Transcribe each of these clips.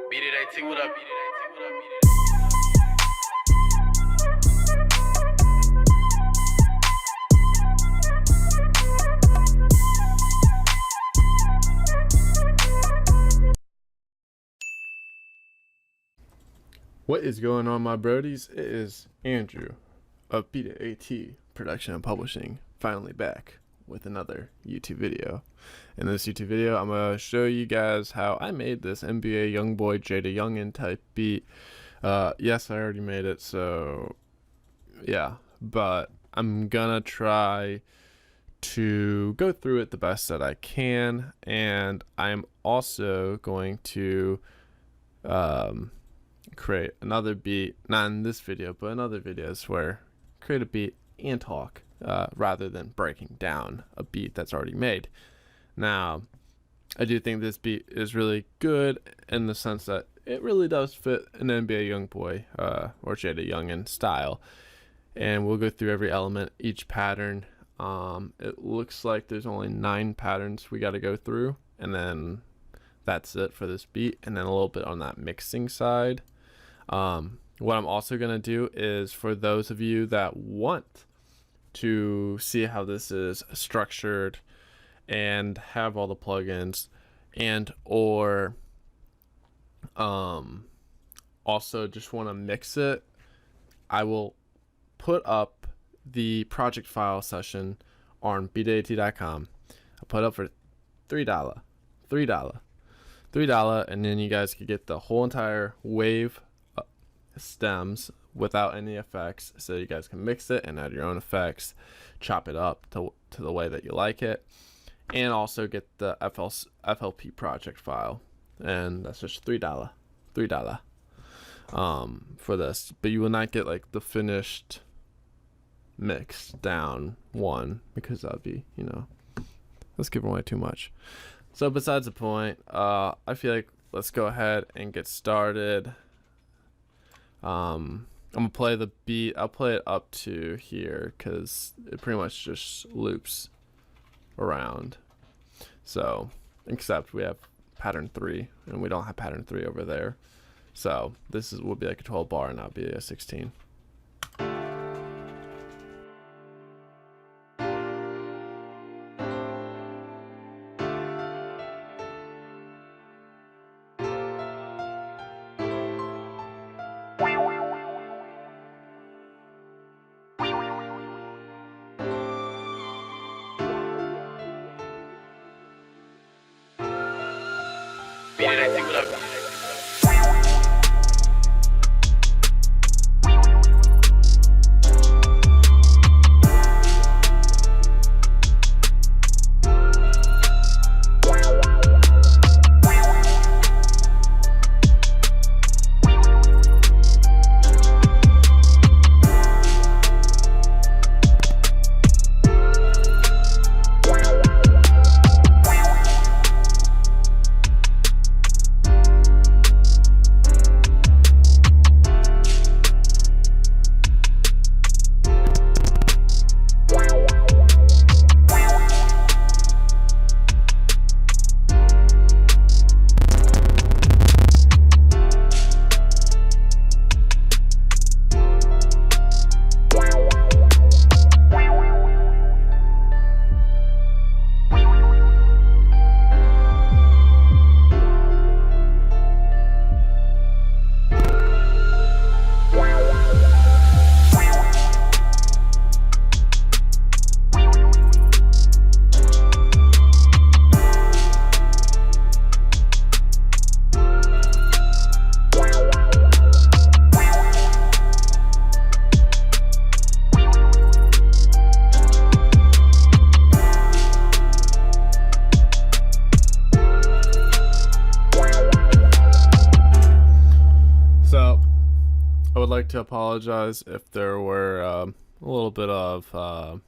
Beat It AT, what up? Beat It AT, what up? Beat It What is going on, my brodies? It is Andrew of Beat It AT Production and Publishing, finally back with another YouTube video. In this YouTube video, I'm going to show you guys how I made this NBA YoungBoy JayDaYoungan type beat. Yes, I already made it, so yeah, but I'm gonna try to go through it the best that I can, and I'm also going to create another beat, not in this video, but in other videos, where create a beat and talk rather than breaking down a beat that's already made. Now, I do think this beat is really good in the sense that it really does fit an NBA YoungBoy or JayDaYoungan style, and we'll go through every element, each pattern. It looks like there's only 9 patterns we got to go through, and then that's it for this beat, and then a little bit on that mixing side. What I'm also going to do is, for those of you that want to see how this is structured and have all the plugins, and or also just want to mix it, I will put up the project file session on beatat.com. I'll put up for $3, and then you guys could get the whole entire wave stems without any effects, so you guys can mix it and add your own effects, chop it up to the way that you like it, and also get the FLP project file, and that's just $3 for this. But you will not get like the finished mix down one, because that would be, let's give away too much. So besides the point, I feel like let's go ahead and get started. I'm gonna play the beat. I'll play it up to here because it pretty much just loops around. So, except we have pattern 3, and we don't have pattern 3 over there. So this will be like a 12 bar, and that'll be a 16. Beat It AT, what up? I would like to apologize if there were a little bit of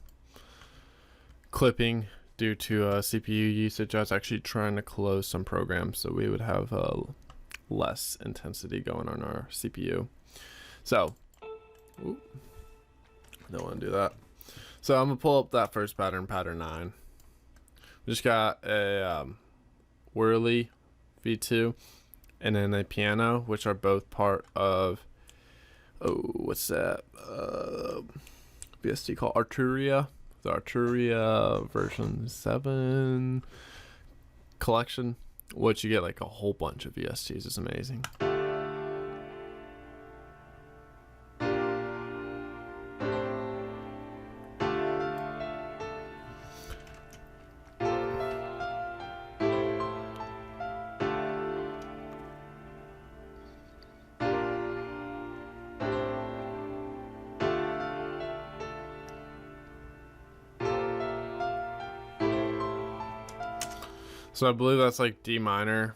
clipping due to CPU usage. I was actually trying to close some programs so we would have less intensity going on our CPU. So, don't want to do that. So I'm gonna pull up that first pattern, pattern 9. We just got a whirly V2 and then a piano, which are both part of, what's that VST called? Arturia. The Arturia version 7 collection, which you get like a whole bunch of VSTs. Is amazing. So I believe that's like D minor,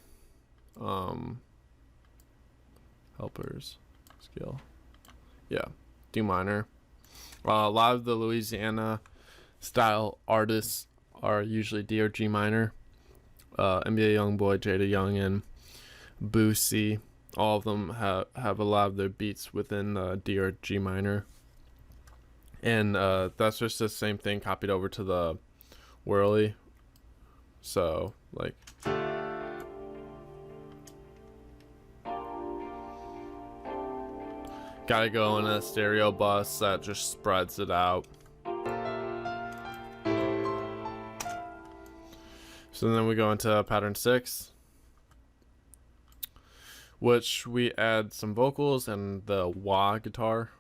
helpers, scale, yeah, D minor. A lot of the Louisiana style artists are usually D or G minor. NBA YoungBoy, JayDaYoungan, Boosie, all of them have a lot of their beats within D or G minor, and that's just the same thing copied over to the whirly. So like, gotta go in a stereo bus that just spreads it out. So then we go into pattern 6, which we add some vocals and the wah guitar.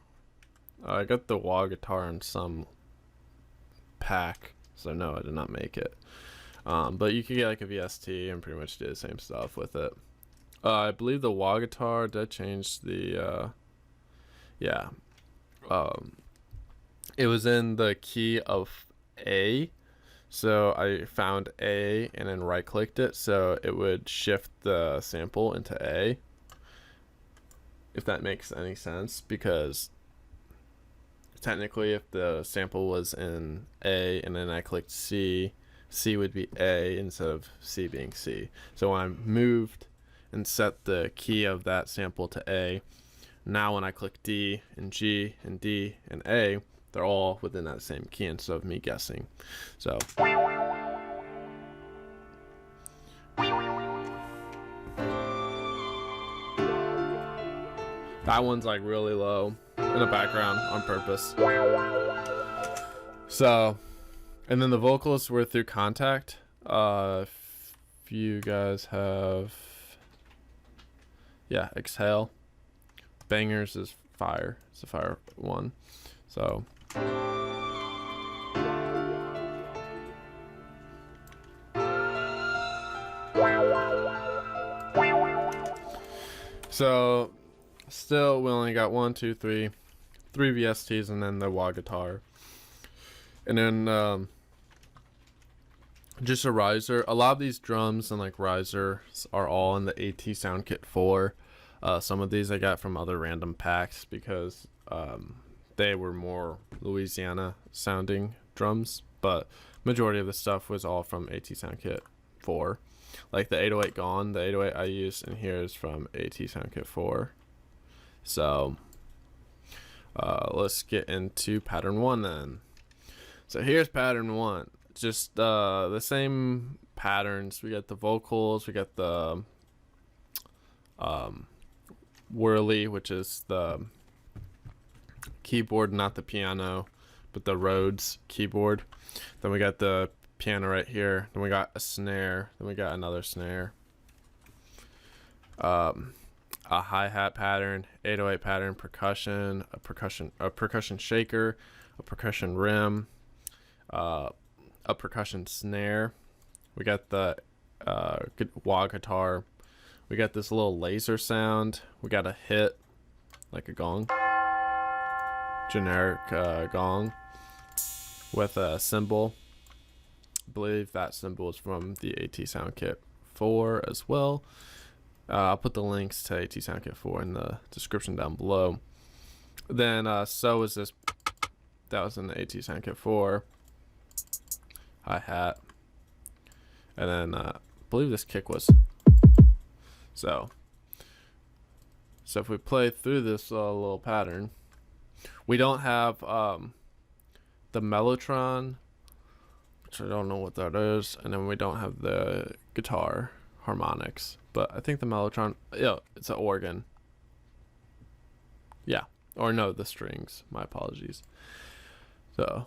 I got the wah guitar in some pack, so no, I did not make it. But you could get like a VST and pretty much do the same stuff with it. I believe the wah guitar did change the, yeah. It was in the key of A. So I found A and then right clicked it, so it would shift the sample into A. If that makes any sense, because technically if the sample was in A and then I clicked C, C would be A instead of C being C. So when I moved and set the key of that sample to A, now when I click D and G and D and A, they're all within that same key instead of me guessing. So that one's like really low in the background on purpose. So, and then the vocals were through Contact. If you guys have, yeah, Exhale. Bangers is Fire. It's a fire one. So still we only got 1, 2, 3 VSTs and then the wah guitar. And then just a riser. A lot of these drums and like risers are all in the AT Sound Kit 4. Some of these I got from other random packs because they were more Louisiana sounding drums, but majority of the stuff was all from AT Sound Kit 4. Like the 808 Gone, the 808 I use in here is from AT Sound Kit 4. So let's get into pattern 1 then. So here's pattern 1. Just the same patterns. We got the vocals, we got the whirly, which is the keyboard, not the piano, but the Rhodes keyboard. Then we got the piano right here. Then we got a snare. Then we got another snare. A hi-hat pattern, 808 pattern, percussion, a percussion shaker, a percussion rim, a percussion snare. We got the wah guitar. We got this little laser sound. We got a hit, like a gong, generic gong with a cymbal. I believe that cymbal is from the AT Sound Kit 4 as well. I'll put the links to AT Sound Kit 4 in the description down below. Then so is this. That was in the AT Sound Kit 4. Hi-hat. And then I believe this kick was. So if we play through this little pattern, we don't have the Mellotron, which I don't know what that is, and then we don't have the guitar harmonics, but I think the mellotron, it's an organ. Yeah, or no, the strings. My apologies. So.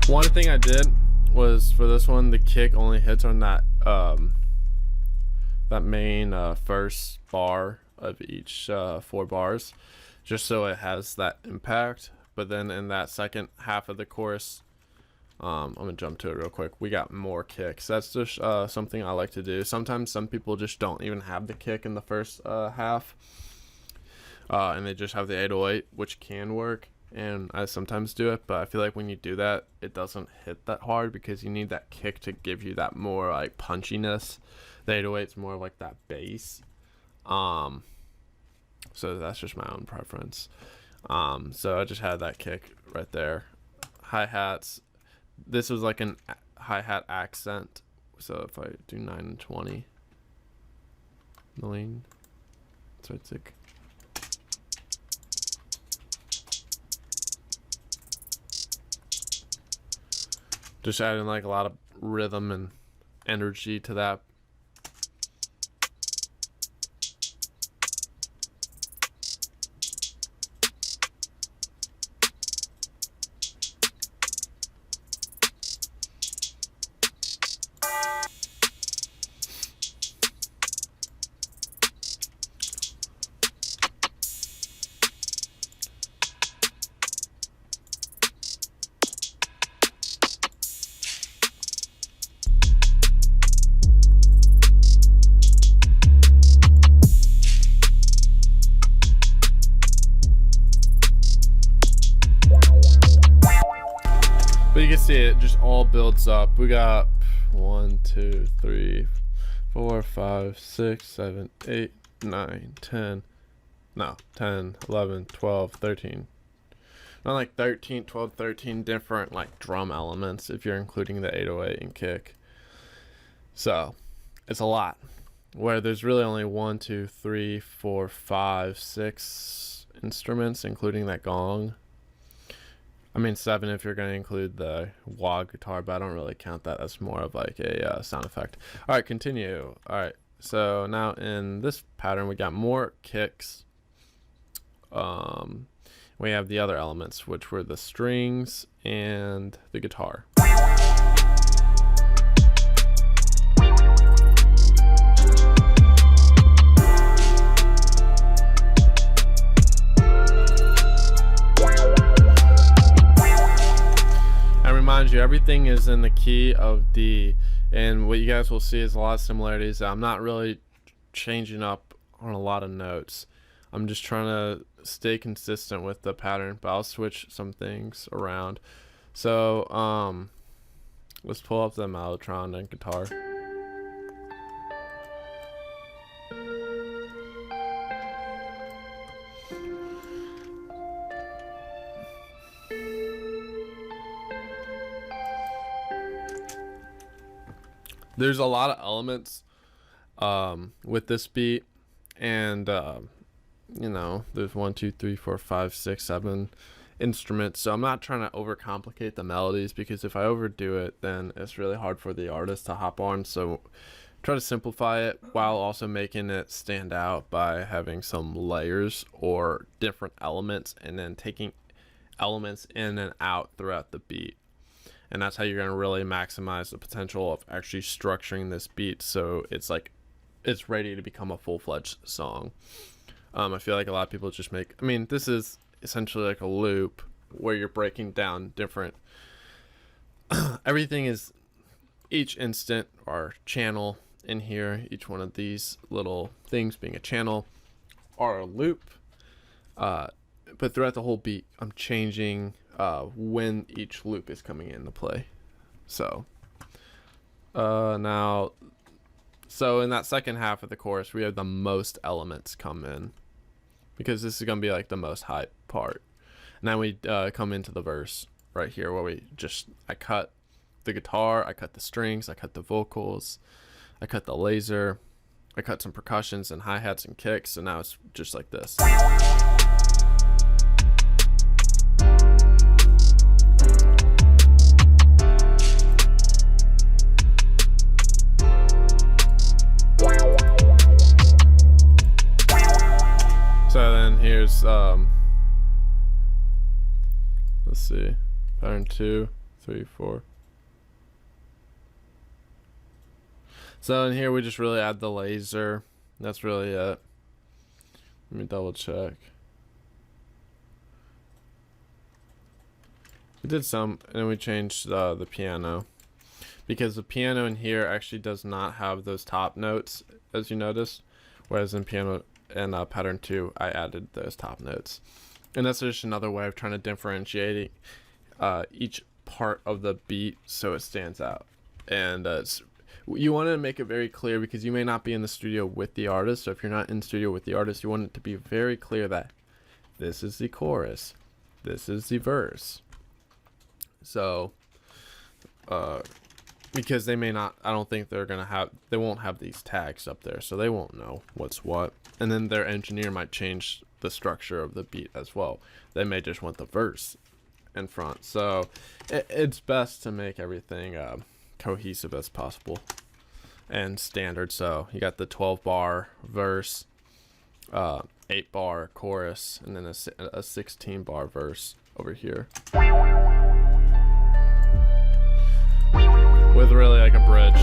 One thing I did was for this one, the kick only hits on that that main first bar of each 4 bars, just so it has that impact. But then in that second half of the chorus, I'm gonna jump to it real quick. We got more kicks. That's just something I like to do. Sometimes some people just don't even have the kick in the first half, and they just have the 808, which can work. And I sometimes do it, but I feel like when you do that, it doesn't hit that hard because you need that kick to give you that more like punchiness. The 808's more like that bass. So that's just my own preference. So I just had that kick right there. Hi-hats. This was like an hi-hat accent. So if I do 9 and 20 million, so it's like. Just adding like a lot of rhythm and energy to that. But you can see it just all builds up. We got 1, 2, 3, 4, 5, 6, 7, 8, 9, 10. No, 10, 11, 12, 13. Not like 13, 12, 13 different like drum elements if you're including the 808 and kick. So it's a lot. Where there's really only 1, 2, 3, 4, 5, 6 instruments, including that gong. I mean 7 if you're going to include the wah guitar, but I don't really count that. That's more of like a sound effect. All right, continue. All right, so now in this pattern we got more kicks. We have the other elements, which were the strings and the guitar. Mind you, everything is in the key of D, and what you guys will see is a lot of similarities. I'm not really changing up on a lot of notes. I'm just trying to stay consistent with the pattern, but I'll switch some things around. So let's pull up the mellotron and guitar. There's a lot of elements with this beat, and you know, there's 1, 2, 3, 4, 5, 6, 7 instruments. So I'm not trying to overcomplicate the melodies, because if I overdo it, then it's really hard for the artist to hop on. So try to simplify it while also making it stand out by having some layers or different elements, and then taking elements in and out throughout the beat. And that's how you're going to really maximize the potential of actually structuring this beat so it's like it's ready to become a full-fledged song. I feel like a lot of people just make, I mean, this is essentially like a loop where you're breaking down different everything is each instant or channel in here, each one of these little things being a channel or a loop, but throughout the whole beat I'm changing when each loop is coming into play. So now So in that second half of the chorus, we have the most elements come in, because this is going to be like the most hype part. And then we come into the verse right here where I cut the guitar, I cut the strings, I cut the vocals, I cut the laser, I cut some percussions and hi-hats and kicks, and now it's just like this. So then here's let's see, pattern 2, 3, 4. So in here we just really add the laser. That's really it. Let me double check. We did some, and then we changed the piano, because the piano in here actually does not have those top notes, as you noticed, whereas in piano and pattern 2 I added those top notes. And that's just another way of trying to differentiate each part of the beat so it stands out. And you want to make it very clear, because you may not be in the studio with the artist. So if you're not in studio with the artist, you want it to be very clear that this is the chorus, this is the verse. So because they may not, I don't think they won't have these tags up there, so they won't know what's what. And then their engineer might change the structure of the beat as well. They may just want the verse in front. So it's best to make everything cohesive as possible and standard. So you got the 12-bar verse, 8-bar chorus, and then a 16-bar verse over here, with really like a bridge.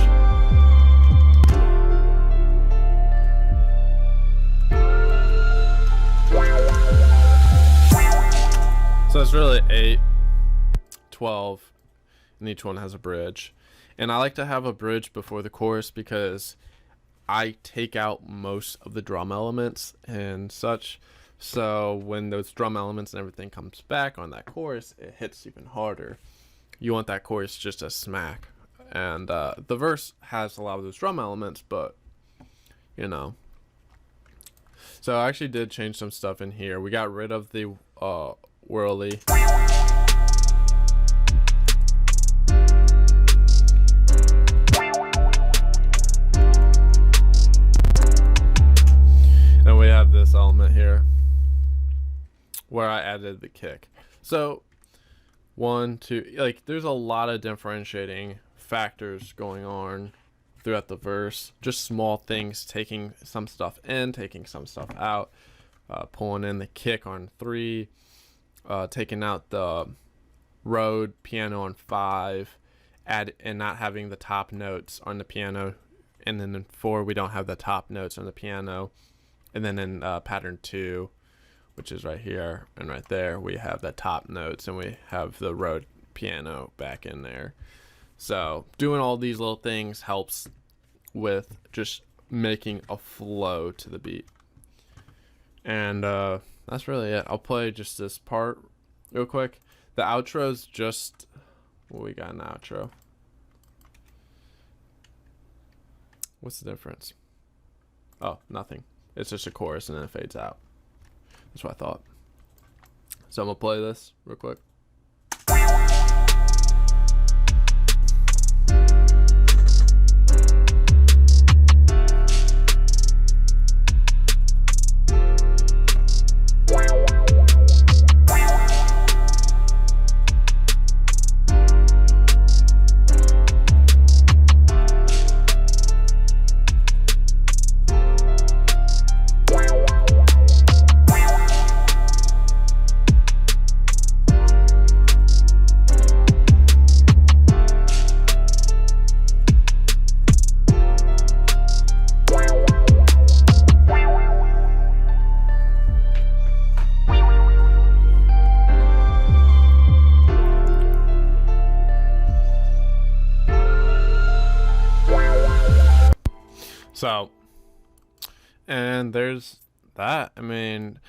So it's really 8, 12, and each one has a bridge. And I like to have a bridge before the chorus, because I take out most of the drum elements and such. So when those drum elements and everything comes back on that chorus, it hits even harder. You want that chorus just to smack. And the verse has a lot of those drum elements, but you know. So I actually did change some stuff in here. We got rid of the whirly. And we have this element here where I added the kick. So 1, 2, like there's a lot of differentiating factors going on throughout the verse. Just small things, taking some stuff in, taking some stuff out, pulling in the kick on 3, taking out the Rode piano on 5, and not having the top notes on the piano. And then in 4 we don't have the top notes on the piano. And then in pattern 2, which is right here and right there, we have the top notes, and we have the Rode piano back in there. So doing all these little things helps with just making a flow to the beat. And that's really it. I'll play just this part real quick. The outro's just, what we got in the outro? What's the difference? Oh, nothing. It's just a chorus and then it fades out. That's what I thought. So I'm gonna play this real quick. So, and there's that. I mean,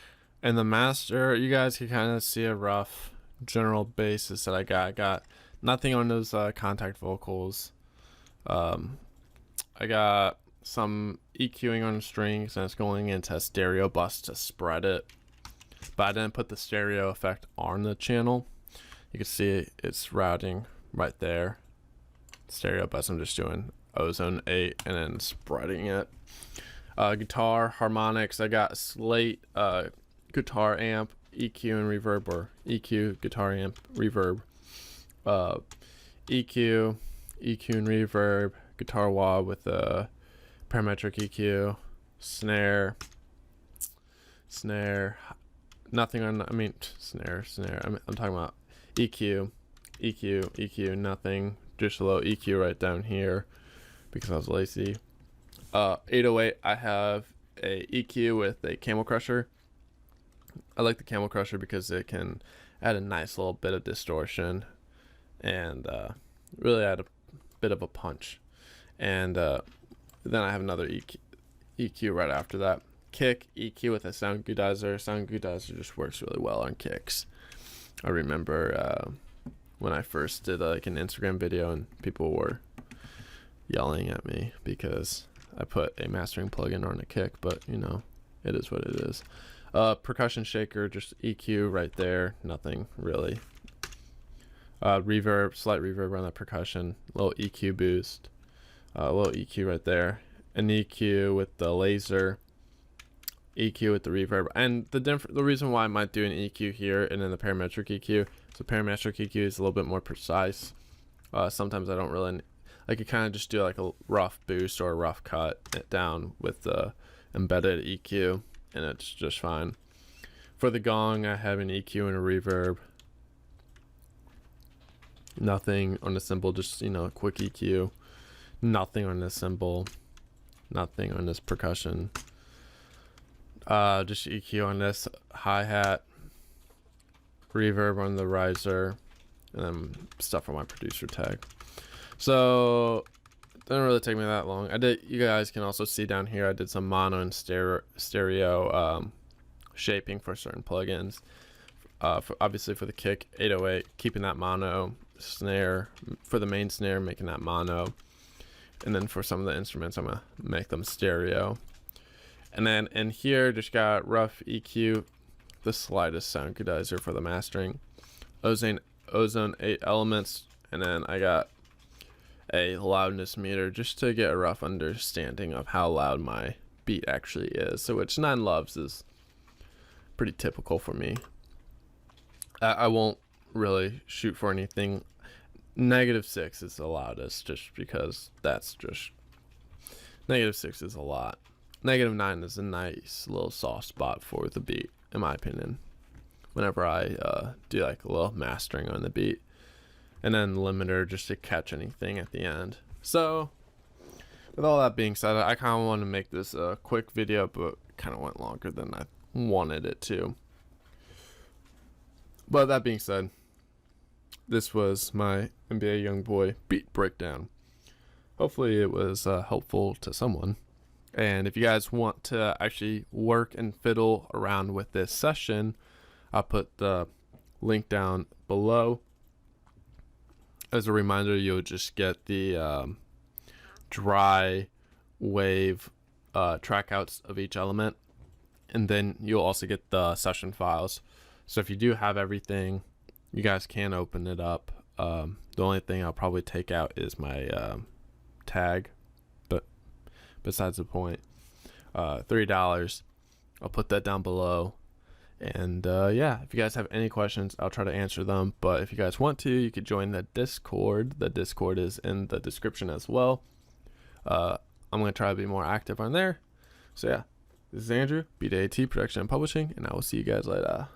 in the master, you guys can kind of see a rough general basis that I got. I got nothing on those contact vocals. I got some EQing on the strings, and it's going into a stereo bus to spread it. But I didn't put the stereo effect on the channel. You can see it's routing right there. Stereo bus, I'm just doing Ozone 8 and then spreading it. Guitar, harmonics, I got Slate guitar amp, EQ and reverb, or EQ, guitar amp, reverb. EQ and reverb, guitar wah with a parametric EQ, snare, nothing on, snare, I'm talking about EQ, nothing, just a little EQ right down here because I was lazy. 808, I have a EQ with a Camel Crusher. I like the Camel Crusher because it can add a nice little bit of distortion and really add a bit of a punch. And then I have another EQ right after that. Kick, EQ with a sound goodizer. Sound goodizer just works really well on kicks. I remember when I first did like an Instagram video and people were yelling at me because I put a mastering plugin on a kick, but you know, it is what it is. Percussion shaker, just EQ right there, nothing really. Reverb, slight reverb on the percussion, little EQ boost, little EQ right there, an EQ with the laser, EQ with the reverb, and the reason why I might do an EQ here and then the parametric EQ. So parametric EQ is a little bit more precise. Sometimes I don't really like it. Kind of just do like a rough boost or a rough cut down with the embedded EQ, and it's just fine. For the gong, I have an EQ and a reverb. Nothing on the cymbal, just a quick EQ. Nothing on this cymbal. Nothing on this percussion. Just EQ on this hi-hat. Reverb on the riser, and then stuff on my producer tag. So it didn't really take me that long. You guys can also see down here I did some mono and stereo shaping for certain plugins. Obviously for the kick, 808, keeping that mono. Snare, for the main snare, making that mono. And then for some of the instruments, I'm gonna make them stereo. And then in here, just got rough EQ, the slightest sound goodizer for the mastering, ozone 8 elements, and then I got a loudness meter just to get a rough understanding of how loud my beat actually is. So which 9 loves is pretty typical for me. I won't really shoot for anything. -6 is the loudest, just because that's just -6 is a lot. -9 is a nice little soft spot for the beat, in my opinion, whenever I do like a little mastering on the beat. And then limiter just to catch anything at the end. So with all that being said, I kind of want to make this a quick video, but kind of went longer than I wanted it to. But that being said, this was my NBA YoungBoy beat breakdown. Hopefully it was helpful to someone. And if you guys want to actually work and fiddle around with this session, I'll put the link down below. As a reminder, you'll just get the dry wave trackouts of each element, and then you'll also get the session files. So if you do have everything, you guys can open it up. The only thing I'll probably take out is my tag, but besides the point. $3. I'll put that down below. And yeah, if you guys have any questions, I'll try to answer them. But if you guys want to, you could join the Discord. The Discord is in the description as well. I'm going to try to be more active on there. So yeah, this is Andrew, Beat It AT Production and Publishing, and I will see you guys later.